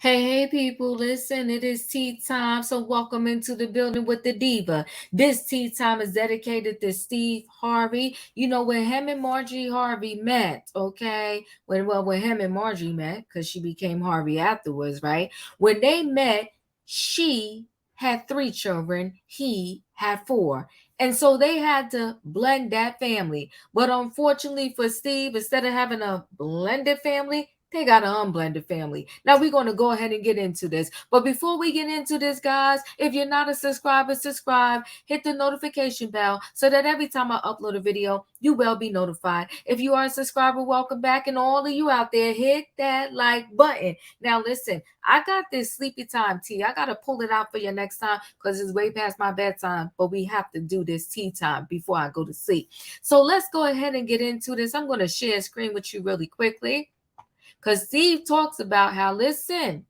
Hey, people, listen, it is tea time. So, welcome into the building with the diva. This tea time is dedicated to Steve Harvey. You know, when him and Marjorie Harvey met, okay? When him and Marjorie met, because she became Harvey afterwards, right? When they met, she had 3 children, he had 4. And so they had to blend that family. But unfortunately for Steve, instead of having a blended family, they got an unblended family. Now we're going to go ahead and get into this. But before we get into this, guys, if you're not a subscriber, subscribe, hit the notification bell so that every time I upload a video, you will be notified. If you are a subscriber, welcome back. And all of you out there, hit that like button. Now listen, I got this sleepy time tea. I got to pull it out for you next time because it's way past my bedtime. But we have to do this tea time before I go to sleep. So let's go ahead and get into this. I'm going to share a screen with you really quickly. Because Steve talks about how, listen,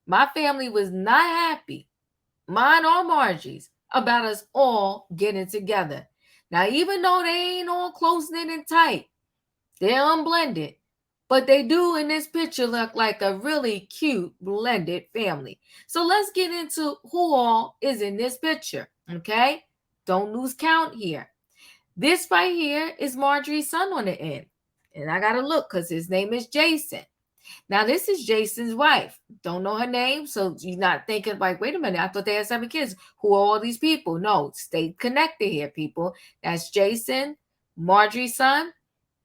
my family was not happy, mine or Margie's, about us all getting together. Now, even though they ain't all close-knit and tight, they're unblended, but they do in this picture look like a really cute blended family. So let's get into who all is in this picture, okay? Don't lose count here. This right here is Marjorie's son on the end. And I got to look because his name is Jason. Now, this is Jason's wife. Don't know her name, so you're not thinking like, wait a minute, I thought they had 7 kids. Who are all these people? No, stay connected here, people. That's Jason, Marjorie's son.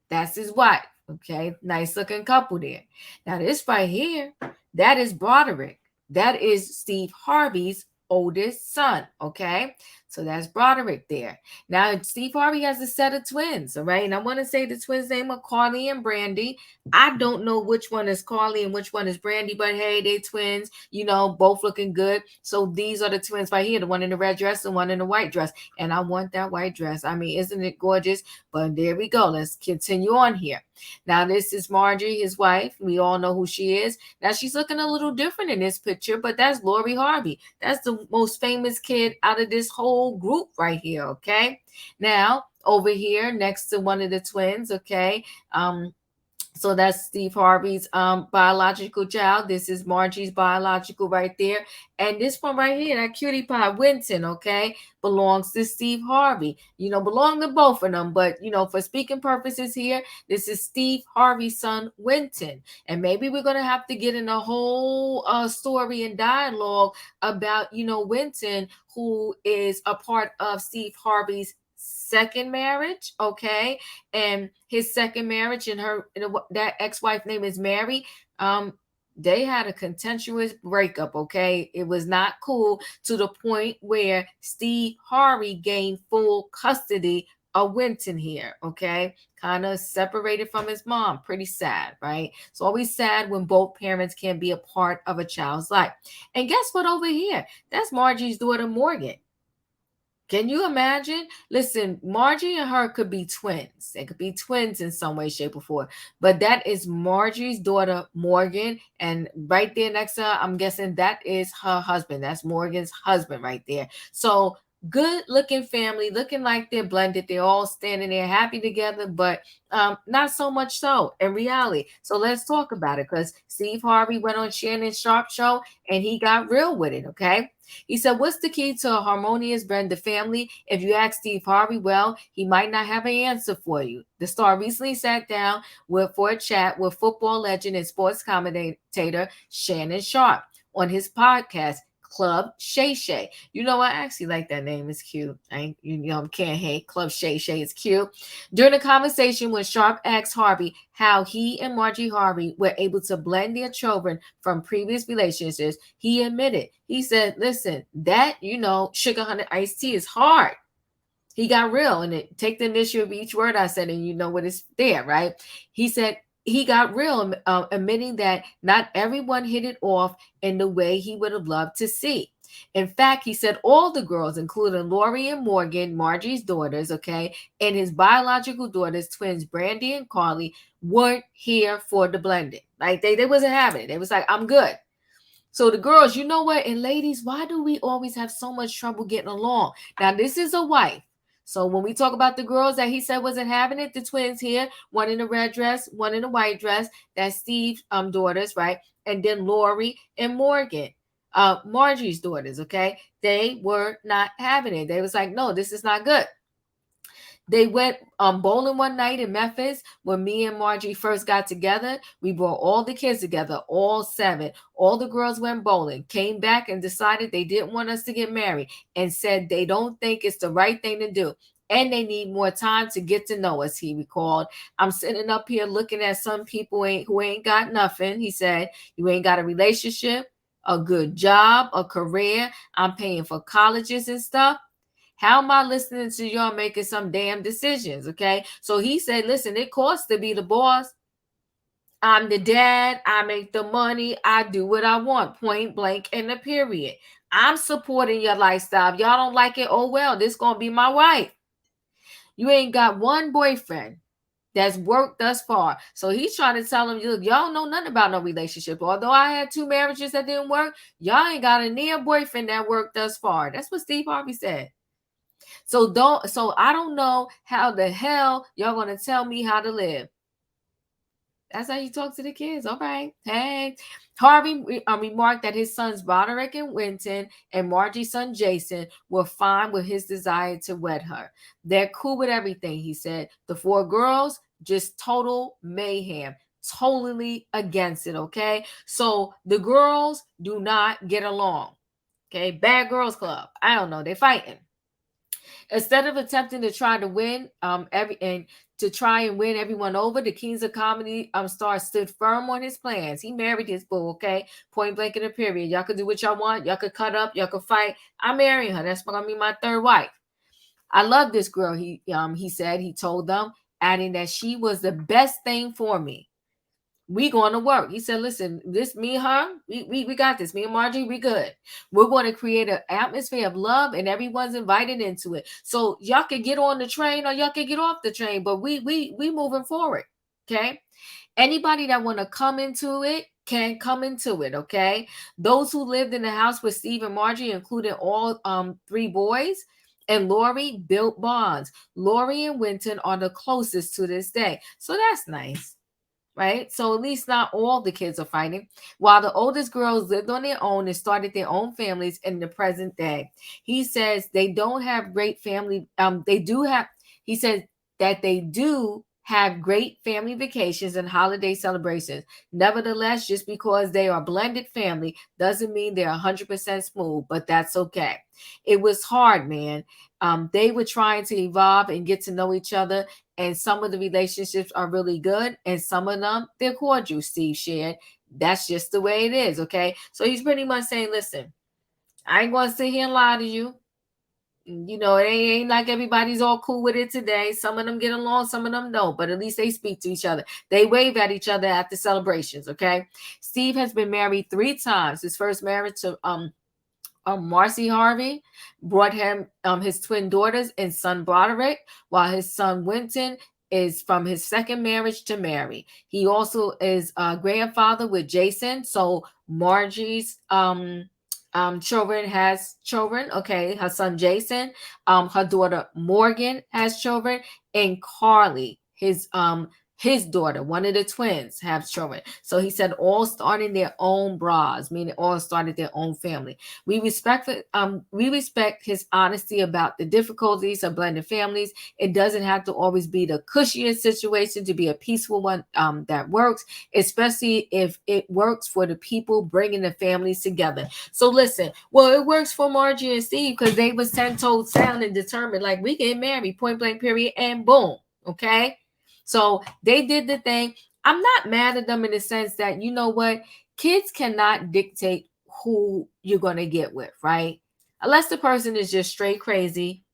That's his wife. Okay, nice looking couple there. Now, this right here, that is Broderick. That is Steve Harvey's oldest son. Okay, so that's Broderick there. Now, Steve Harvey has a set of twins. All right, and I want to say the twins' name are Carly and Brandy. I don't know which one is Carly and which one is Brandy, but hey, they twins, you know, both looking good. So these are the twins right here, the one in the red dress and one in the white dress. And I want that white dress. I mean, isn't it gorgeous? But there we go. Let's continue on here. Now, this is Marjorie, his wife. We all know who she is. Now, she's looking a little different in this picture, but that's Lori Harvey. That's the most famous kid out of this whole group right here, okay? Now, over here next to one of the twins, okay? So that's Steve Harvey's biological child. This is Margie's biological right there. And this one right here, that cutie pie, Winton, okay, belongs to Steve Harvey. You know, belong to both of them. But, you know, for speaking purposes here, this is Steve Harvey's son, Winton. And maybe we're going to have to get in a whole story and dialogue about, you know, Winton, who is a part of Steve Harvey's second marriage, okay, and his second marriage, and that ex-wife name is Mary. They had a contentious breakup, okay. It was not cool, to the point where Steve Harvey gained full custody of Winton here, okay, kind of separated from his mom. Pretty sad, right? It's always sad when both parents can be a part of a child's life. And guess what over here? That's Margie's daughter, Morgan. Can you imagine? Listen, Margie and her could be twins. They could be twins in some way, shape, or form. But that is Margie's daughter, Morgan. And right there next to her, I'm guessing that is her husband. That's Morgan's husband right there. So good looking family, looking like they're blended. They're all standing there happy together, but not so much so in reality. So let's talk about it, because Steve Harvey went on Shannon Sharp show and he got real with it. Okay. He said, what's the key to a harmonious blended family? If you ask Steve Harvey, well, he might not have an answer for you. The star recently sat down for a chat with football legend and sports commentator Shannon Sharp on his podcast, Club Shay Shay. You know, I actually like that name. It's cute. Can't hate. Club Shay Shay is cute. During a conversation when Sharp asked Harvey how he and Margie Harvey were able to blend their children from previous relationships, he admitted, he said, listen, that, sugar honey iced tea is hard. He got real and take the initial of each word I said, and you know what is there, right? He said he got real, admitting that not everyone hit it off in the way he would have loved to see. In fact, he said all the girls, including Lori and Morgan, Margie's daughters, okay, and his biological daughters, twins Brandy and Carly, weren't here for the blending. Like they wasn't having it. They was like, I'm good. So the girls, you know what? And ladies, why do we always have so much trouble getting along? Now, this is a wife. So when we talk about the girls that he said wasn't having it, the twins here, one in a red dress, one in a white dress, that's Steve's daughters, right? And then Lori and Morgan, Margie's daughters, okay? They were not having it. They was like, no, this is not good. They went bowling one night in Memphis when me and Margie first got together. We brought all the kids together, all 7. All the girls went bowling, came back and decided they didn't want us to get married and said they don't think it's the right thing to do. And they need more time to get to know us, he recalled. I'm sitting up here looking at some people who ain't got nothing. He said, you ain't got a relationship, a good job, a career. I'm paying for colleges and stuff. How am I listening to y'all making some damn decisions? Okay. So he said, listen, it costs to be the boss. I'm the dad. I make the money. I do what I want, point blank and a period. I'm supporting your lifestyle. If y'all don't like it, oh well, this gonna be my wife. You ain't got one boyfriend that's worked thus far. So he's trying to tell them, y'all don't know nothing about no relationship. Although I had 2 marriages that didn't work, y'all ain't got a near boyfriend that worked thus far. That's what Steve Harvey said. So I don't know how the hell y'all gonna tell me how to live. That's how you talk to the kids. All right. Hey. Harvey remarked that his sons Roderick and Winton and Margie's son Jason were fine with his desire to wed her. They're cool with everything, he said. The 4 girls, just total mayhem. Totally against it, okay? So the girls do not get along. Okay, bad girls club. I don't know. They're fighting. Instead of attempting to try to win everyone over, the Kings of Comedy star stood firm on his plans. He married his boo, okay? Point blank in a period. Y'all could do what y'all want. Y'all could cut up. Y'all could fight. I'm marrying her. That's gonna be my 3rd wife. I love this girl. He said. He told them, adding that she was the best thing for me. We going to work. He said, listen, this, me, her, we got this. Me and Margie, we good. We're going to create an atmosphere of love and everyone's invited into it. So y'all can get on the train or y'all can get off the train, but we moving forward. Okay. Anybody that want to come into it can come into it. Okay. Those who lived in the house with Steve and Margie, including all 3 boys, and Lori, built bonds. Lori and Winton are the closest to this day. So that's nice. Right? So at least not all the kids are fighting. While the oldest girls lived on their own and started their own families in the present day. He says they don't have great family. He says that they do have great family vacations and holiday celebrations. Nevertheless, just because they are blended family doesn't mean they're 100% smooth, but that's okay. It was hard, man. They were trying to evolve and get to know each other. And some of the relationships are really good. And some of them, they're cordial, Steve shared. That's just the way it is, okay? So he's pretty much saying, listen, I ain't going to sit here and lie to you. You know, it ain't like everybody's all cool with it today. Some of them get along, some of them don't. But at least they speak to each other. They wave at each other at the celebrations, okay? Steve has been married 3 times. His first marriage to Marcy Harvey brought him his twin daughters and son Broderick, while his son Winton is from his second marriage to Mary. He also is a grandfather with Jason. So Margie's children, has children. Okay, her son Jason, her daughter Morgan has children, and Carly, his daughter, one of the twins, have children. So he said all starting their own bras, meaning all started their own family. We respect his honesty about the difficulties of blending families. It doesn't have to always be the cushiest situation to be a peaceful one that works, especially if it works for the people bringing the families together. So listen, well, it works for Margie and Steve because they was 10 toed sound and determined, like, we get married, point blank, period, and boom. Okay. So they did the thing. I'm not mad at them in the sense that, you know what, kids cannot dictate who you're going to get with, right? Unless the person is just straight crazy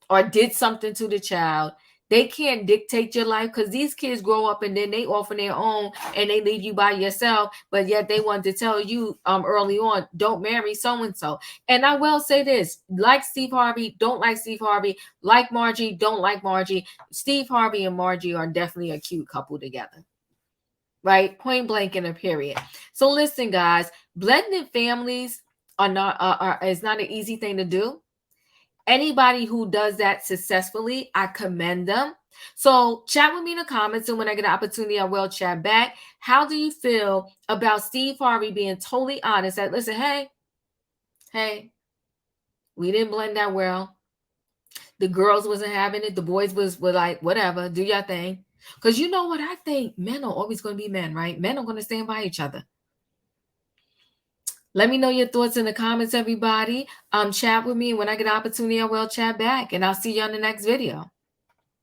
or did something to the child. They can't dictate your life because these kids grow up and then they off on their own and they leave you by yourself. But yet they want to tell you early on, don't marry so and so. And I will say this: like Steve Harvey, don't like Steve Harvey. Like Margie, don't like Margie. Steve Harvey and Margie are definitely a cute couple together, right? Point blank in a period. So listen, guys, blended families is not an easy thing to do. Anybody who does that successfully, I commend them. So chat with me in the comments, and when I get an opportunity, I will chat back. How do you feel about Steve Harvey being totally honest that, listen, hey, we didn't blend that well. The girls wasn't having it. The boys were like, whatever, do your thing. Because you know what? I think men are always going to be men, right? Men are going to stand by each other. Let me know your thoughts in the comments, everybody. Chat with me, and when I get an opportunity, I will chat back. And I'll see you on the next video.